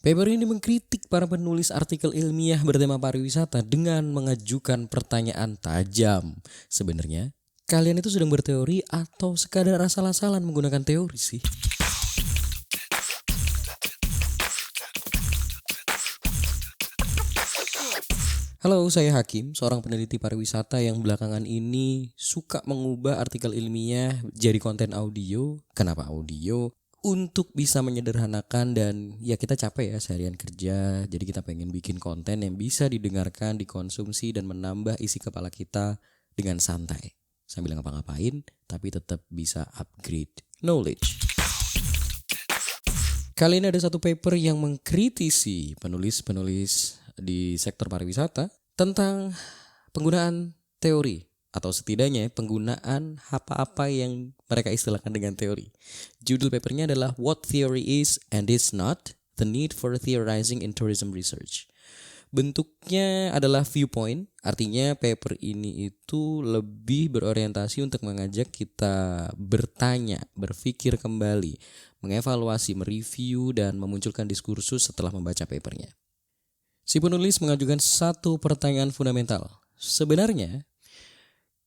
Paper ini mengkritik para penulis artikel ilmiah bertema pariwisata dengan mengajukan pertanyaan tajam. Sebenarnya, kalian itu sedang berteori atau sekadar asal-asalan menggunakan teori sih? Halo, saya Hakim, seorang peneliti pariwisata yang belakangan ini suka mengubah artikel ilmiah jadi konten audio. Kenapa audio? Untuk bisa menyederhanakan dan ya kita capek ya seharian kerja. Jadi kita pengen bikin konten yang bisa didengarkan, dikonsumsi dan menambah isi kepala kita dengan santai. Sambil ngapa-ngapain tapi tetap bisa upgrade knowledge. Kali ini ada satu paper yang mengkritisi penulis-penulis di sektor pariwisata tentang penggunaan teori atau setidaknya penggunaan apa-apa yang mereka istilahkan dengan teori. Judul papernya adalah What Theory Is and Is Not, The Need for Theorizing in Tourism Research. Bentuknya adalah viewpoint, artinya paper ini itu lebih berorientasi untuk mengajak kita bertanya, berpikir kembali, mengevaluasi, mereview, dan memunculkan diskursus setelah membaca papernya. Si penulis mengajukan satu pertanyaan fundamental. Sebenarnya,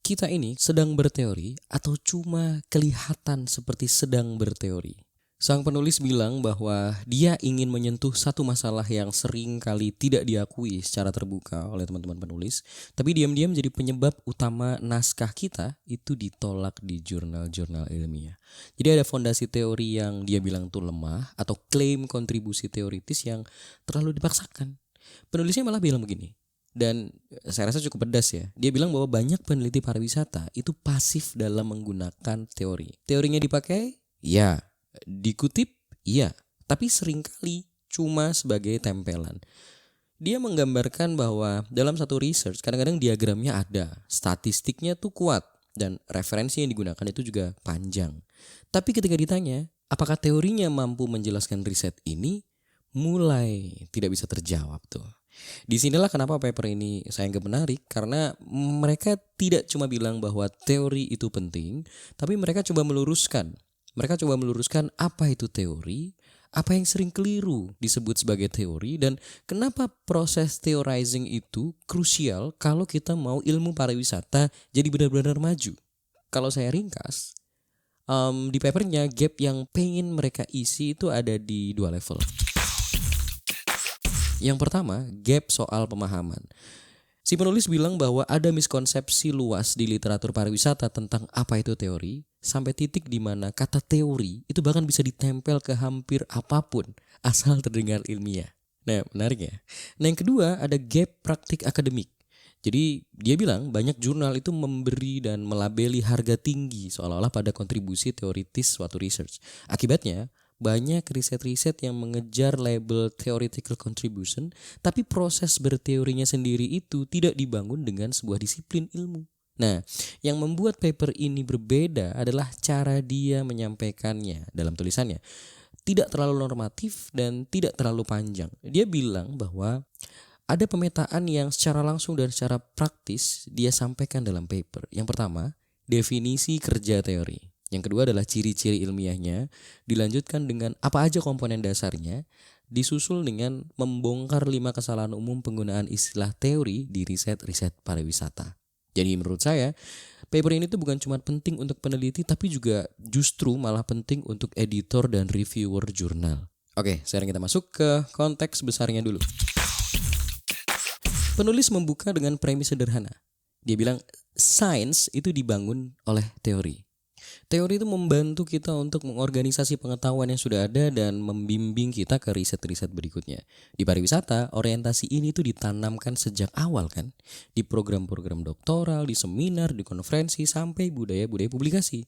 kita ini sedang berteori atau cuma kelihatan seperti sedang berteori? Sang penulis bilang bahwa dia ingin menyentuh satu masalah yang sering kali tidak diakui secara terbuka oleh teman-teman penulis, tapi diam-diam jadi penyebab utama naskah kita itu ditolak di jurnal-jurnal ilmiah. Jadi ada fondasi teori yang dia bilang tuh lemah atau klaim kontribusi teoritis yang terlalu dipaksakan. Penulisnya malah bilang begini. Dan saya rasa cukup pedas ya. Dia bilang bahwa banyak peneliti pariwisata itu pasif dalam menggunakan teori. Teorinya dipakai? Ya. Dikutip? Iya. Tapi seringkali cuma sebagai tempelan. Dia menggambarkan bahwa dalam satu research kadang-kadang diagramnya ada. Statistiknya tuh kuat. Dan referensi yang digunakan itu juga panjang. Tapi ketika ditanya, apakah teorinya mampu menjelaskan riset ini? Mulai tidak bisa terjawab tuh. Disinilah kenapa paper ini saya anggap menarik, karena mereka tidak cuma bilang bahwa teori itu penting, tapi mereka coba meluruskan. Mereka coba meluruskan apa itu teori, apa yang sering keliru disebut sebagai teori, dan kenapa proses theorizing itu krusial kalau kita mau ilmu pariwisata jadi benar-benar maju. Kalau saya ringkas, di papernya gap yang pengen mereka isi itu ada di dua level. Yang pertama, gap soal pemahaman. Si penulis bilang bahwa ada miskonsepsi luas di literatur pariwisata tentang apa itu teori, sampai titik di mana kata teori itu bahkan bisa ditempel ke hampir apapun asal terdengar ilmiah. Nah, menarik ya. Nah, yang kedua ada gap praktik akademik. Jadi dia bilang banyak jurnal itu memberi dan melabeli harga tinggi seolah-olah pada kontribusi teoritis suatu research. Akibatnya banyak riset-riset yang mengejar label theoretical contribution, tapi proses berteorinya sendiri itu tidak dibangun dengan sebuah disiplin ilmu. Nah, yang membuat paper ini berbeda adalah cara dia menyampaikannya dalam tulisannya. Tidak terlalu normatif dan tidak terlalu panjang. Dia bilang bahwa ada pemetaan yang secara langsung dan secara praktis dia sampaikan dalam paper. Yang pertama, definisi kerja teori. Yang kedua adalah ciri-ciri ilmiahnya, dilanjutkan dengan apa aja komponen dasarnya, disusul dengan membongkar 5 kesalahan umum penggunaan istilah teori di riset-riset pariwisata. Jadi menurut saya, paper ini tuh bukan cuma penting untuk peneliti, tapi juga justru malah penting untuk editor dan reviewer jurnal. Oke, sekarang kita masuk ke konteks besarnya dulu. Penulis membuka dengan premis sederhana. Dia bilang, sains itu dibangun oleh teori. Teori itu membantu kita untuk mengorganisasi pengetahuan yang sudah ada dan membimbing kita ke riset-riset berikutnya. Di pariwisata, orientasi ini tuh ditanamkan sejak awal kan. Di program-program doktoral, di seminar, di konferensi, sampai budaya-budaya publikasi.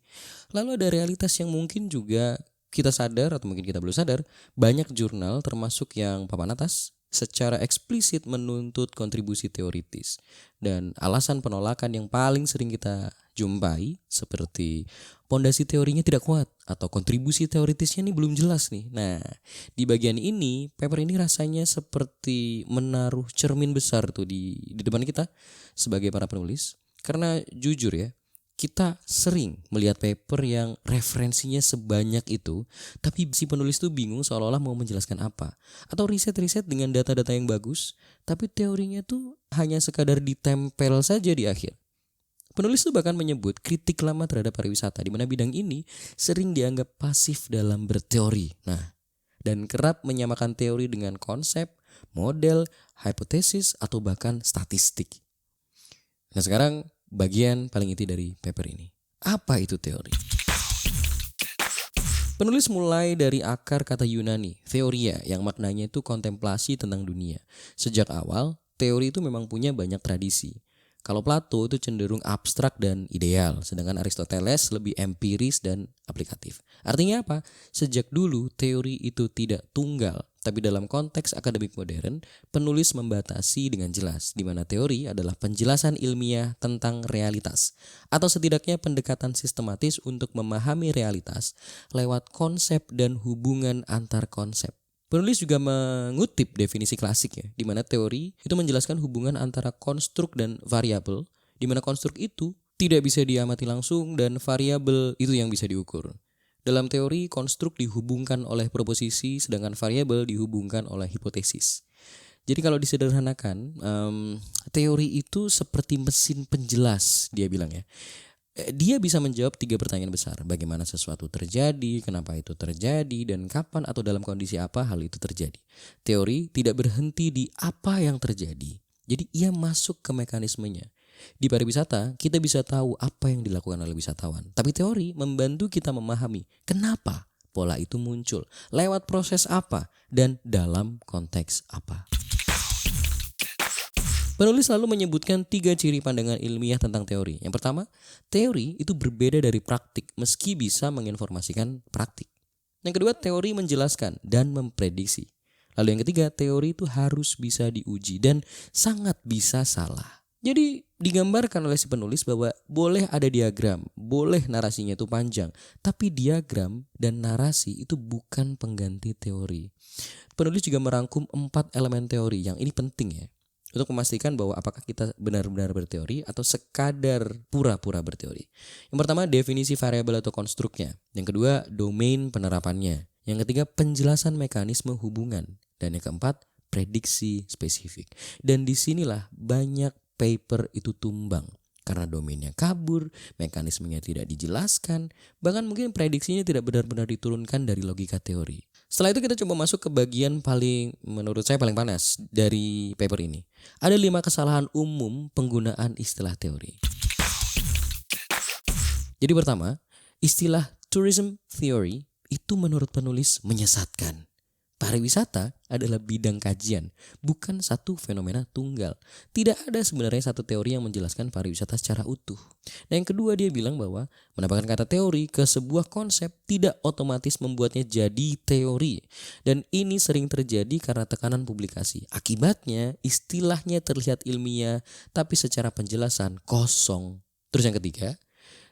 Lalu ada realitas yang mungkin juga kita sadar atau mungkin kita belum sadar. Banyak jurnal termasuk yang papan atas secara eksplisit menuntut kontribusi teoritis. Dan alasan penolakan yang paling sering kita jumpai seperti pondasi teorinya tidak kuat atau kontribusi teoritisnya ini belum jelas nih. Nah, di bagian ini paper ini rasanya seperti menaruh cermin besar tuh di depan kita sebagai para penulis. Karena jujur ya, kita sering melihat paper yang referensinya sebanyak itu, tapi si penulis tuh bingung seolah-olah mau menjelaskan apa. Atau riset-riset dengan data-data yang bagus, tapi teorinya tuh hanya sekadar ditempel saja di akhir. Penulis tuh bahkan menyebut kritik lama terhadap pariwisata, di mana bidang ini sering dianggap pasif dalam berteori. Nah, dan kerap menyamakan teori dengan konsep, model, hipotesis, atau bahkan statistik. Nah sekarang bagian paling inti dari paper ini. Apa itu teori? Penulis mulai dari akar kata Yunani, theoria, yang maknanya itu kontemplasi tentang dunia. Sejak awal, teori itu memang punya banyak tradisi. Kalau Plato itu cenderung abstrak dan ideal, sedangkan Aristoteles lebih empiris dan aplikatif. Artinya apa? Sejak dulu teori itu tidak tunggal, tapi dalam konteks akademik modern, penulis membatasi dengan jelas, di mana teori adalah penjelasan ilmiah tentang realitas, atau setidaknya pendekatan sistematis untuk memahami realitas lewat konsep dan hubungan antar konsep. Penulis juga mengutip definisi klasik ya, di mana teori itu menjelaskan hubungan antara konstruk dan variabel, di mana konstruk itu tidak bisa diamati langsung dan variabel itu yang bisa diukur. Dalam teori, konstruk dihubungkan oleh proposisi, sedangkan variabel dihubungkan oleh hipotesis. Jadi kalau disederhanakan, teori itu seperti mesin penjelas, dia bilang ya. Dia bisa menjawab 3 pertanyaan besar. Bagaimana sesuatu terjadi, kenapa itu terjadi, dan kapan atau dalam kondisi apa hal itu terjadi. Teori tidak berhenti di apa yang terjadi. Jadi ia masuk ke mekanismenya. Di pariwisata, kita bisa tahu apa yang dilakukan oleh wisatawan. Tapi teori membantu kita memahami kenapa pola itu muncul, lewat proses apa, dan dalam konteks apa. Penulis selalu menyebutkan 3 ciri pandangan ilmiah tentang teori. Yang pertama, teori itu berbeda dari praktik meski bisa menginformasikan praktik. Yang kedua, teori menjelaskan dan memprediksi. Lalu yang ketiga, teori itu harus bisa diuji dan sangat bisa salah. Jadi digambarkan oleh si penulis bahwa boleh ada diagram, boleh narasinya itu panjang, tapi diagram dan narasi itu bukan pengganti teori. Penulis juga merangkum 4 elemen teori, yang ini penting ya, untuk memastikan bahwa apakah kita benar-benar berteori atau sekadar pura-pura berteori. Yang pertama, definisi variabel atau konstruknya. Yang kedua, domain penerapannya. Yang ketiga, penjelasan mekanisme hubungan. Dan yang keempat, prediksi spesifik. Dan disinilah banyak paper itu tumbang. Karena domainnya kabur, mekanismenya tidak dijelaskan, bahkan mungkin prediksinya tidak benar-benar diturunkan dari logika teori. Setelah itu kita coba masuk ke bagian menurut saya paling panas dari paper ini. Ada 5 kesalahan umum penggunaan istilah teori. Jadi pertama, istilah tourism theory itu menurut penulis menyesatkan. Pariwisata adalah bidang kajian, bukan satu fenomena tunggal. Tidak ada sebenarnya satu teori yang menjelaskan pariwisata secara utuh. Nah, yang kedua, dia bilang bahwa menambahkan kata teori ke sebuah konsep tidak otomatis membuatnya jadi teori. Dan ini sering terjadi karena tekanan publikasi. Akibatnya istilahnya terlihat ilmiah, tapi secara penjelasan kosong. Terus yang ketiga,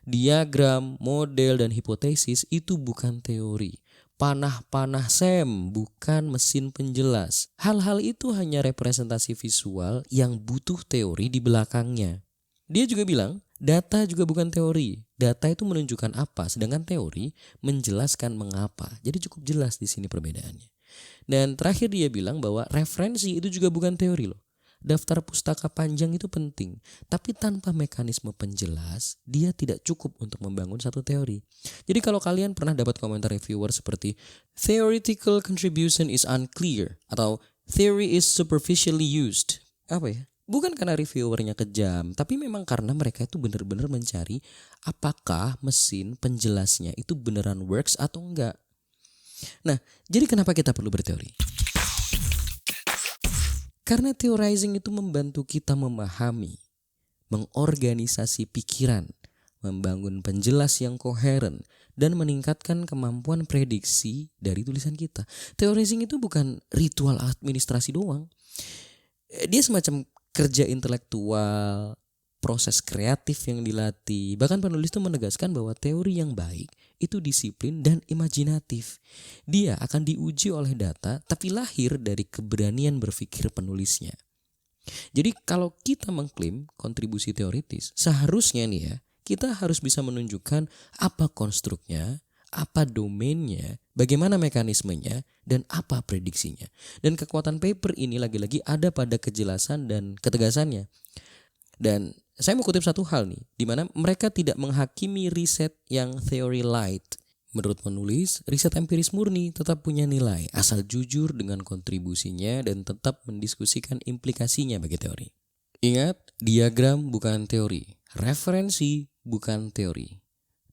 diagram, model, dan hipotesis itu bukan teori. Panah-panah Sam, bukan mesin penjelas. Hal-hal itu hanya representasi visual yang butuh teori di belakangnya. Dia juga bilang, data juga bukan teori. Data itu menunjukkan apa, sedangkan teori menjelaskan mengapa. Jadi cukup jelas di sini perbedaannya. Dan terakhir dia bilang bahwa referensi itu juga bukan teori loh. Daftar pustaka panjang itu penting, tapi tanpa mekanisme penjelas, dia tidak cukup untuk membangun satu teori. Jadi kalau kalian pernah dapat komentar reviewer seperti theoretical contribution is unclear atau theory is superficially used, apa ya? Bukan karena reviewernya kejam, tapi memang karena mereka itu benar-benar mencari apakah mesin penjelasnya itu beneran works atau enggak. Nah, jadi kenapa kita perlu berteori? Karena theorizing itu membantu kita memahami, mengorganisasi pikiran, membangun penjelas yang koheren, dan meningkatkan kemampuan prediksi dari tulisan kita. Theorizing itu bukan ritual administrasi doang. Dia semacam kerja intelektual, proses kreatif yang dilatih. Bahkan penulis itu menegaskan bahwa teori yang baik itu disiplin dan imajinatif. Dia akan diuji oleh data, tapi lahir dari keberanian berpikir penulisnya. Jadi kalau kita mengklaim kontribusi teoritis, seharusnya nih ya, kita harus bisa menunjukkan apa konstruknya, apa domainnya, bagaimana mekanismenya, dan apa prediksinya. Dan kekuatan paper ini lagi-lagi ada pada kejelasan dan ketegasannya. Dan saya mau kutip satu hal nih, di mana mereka tidak menghakimi riset yang theory light. Menurut penulis, riset empiris murni tetap punya nilai asal jujur dengan kontribusinya dan tetap mendiskusikan implikasinya bagi teori. Ingat, diagram bukan teori, referensi bukan teori.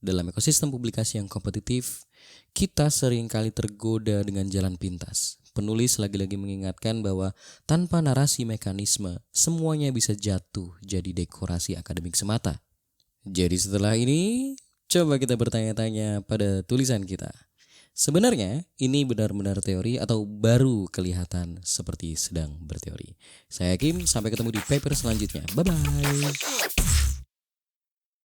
Dalam ekosistem publikasi yang kompetitif, kita seringkali tergoda dengan jalan pintas. Penulis lagi-lagi mengingatkan bahwa tanpa narasi mekanisme, semuanya bisa jatuh jadi dekorasi akademik semata. Jadi setelah ini, coba kita bertanya-tanya pada tulisan kita. Sebenarnya ini benar-benar teori atau baru kelihatan seperti sedang berteori? Saya Kim, sampai ketemu di paper selanjutnya. Bye-bye.